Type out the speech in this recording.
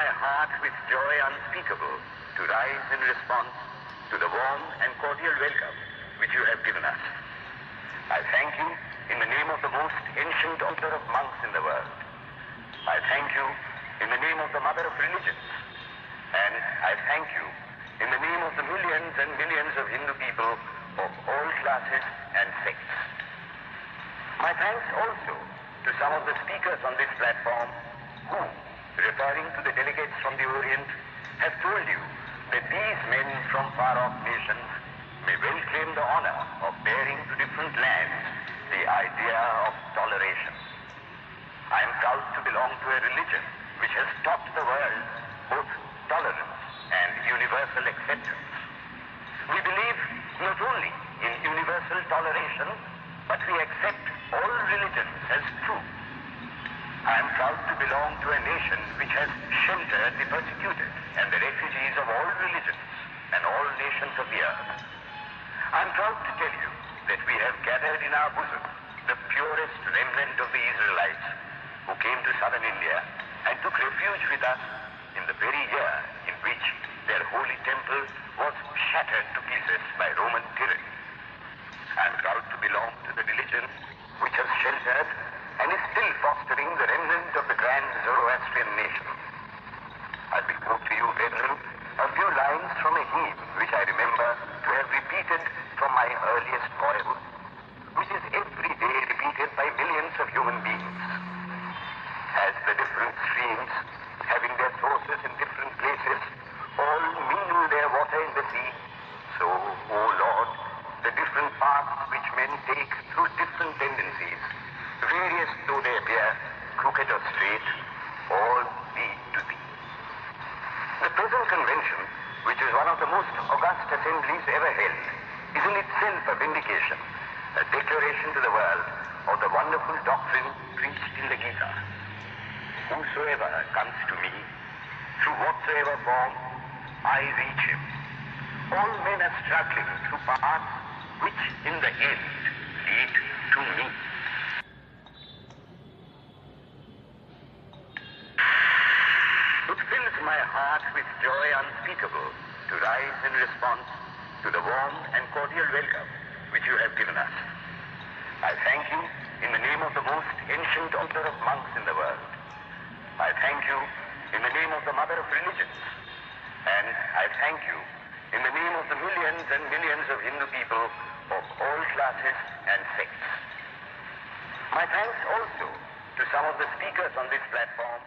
my heart with joy unspeakable to rise in response to the warm and cordial welcome which you have given us. I thank you in the name of the most ancient order of monks in the world. I thank you in the name of the mother of religions. And I thank you in the name of the millions and millions of Hindu people of all classes and sects. My thanks also to some of the speakers on this platform who, referring to the delegates from the Orient, have told you that these men from far-off nations may well claim the honor of bearing to different lands the idea of toleration. I am proud to belong to a religion which has taught the world both tolerance and universal acceptance. We believe not only in universal toleration, but we accept all religions as true. I am proud to belong to a nation which has sheltered the persecuted and the refugees of all religions and all nations of the earth. I am proud to tell you that we have gathered in our bosom the purest remnant of the Israelites who came to southern India and took refuge with us in the very year in which their holy temple was shattered to pieces by Roman tyranny. I am proud to belong to the religion which has sheltered and is still fostering the remnant of the grand Zoroastrian nation. I will quote to you, brethren, a few lines from a hymn which I remember to have repeated from my earliest boyhood, which is every day repeated by millions of human beings. As the different streams, having their sources in different places, all mingle their water in the sea, so, O Lord, the different paths which men take through different tendencies, various though they appear, crooked or straight, all lead to thee. The present convention, which is one of the most august assemblies ever held, is in itself a vindication, a declaration to the world of the wonderful doctrine preached in the Gita. Whosoever comes to me, through whatsoever form, I reach him. All men are struggling through paths which in the end lead to me. It fills my heart with joy unspeakable to rise in response to the warm and cordial welcome which you have given us. I thank you in the name of the most ancient order of monks in the world. I thank you in the name of the mother of religions. And I thank you in the name of the millions and millions of Hindu people of all classes and sects. My thanks also to some of the speakers on this platform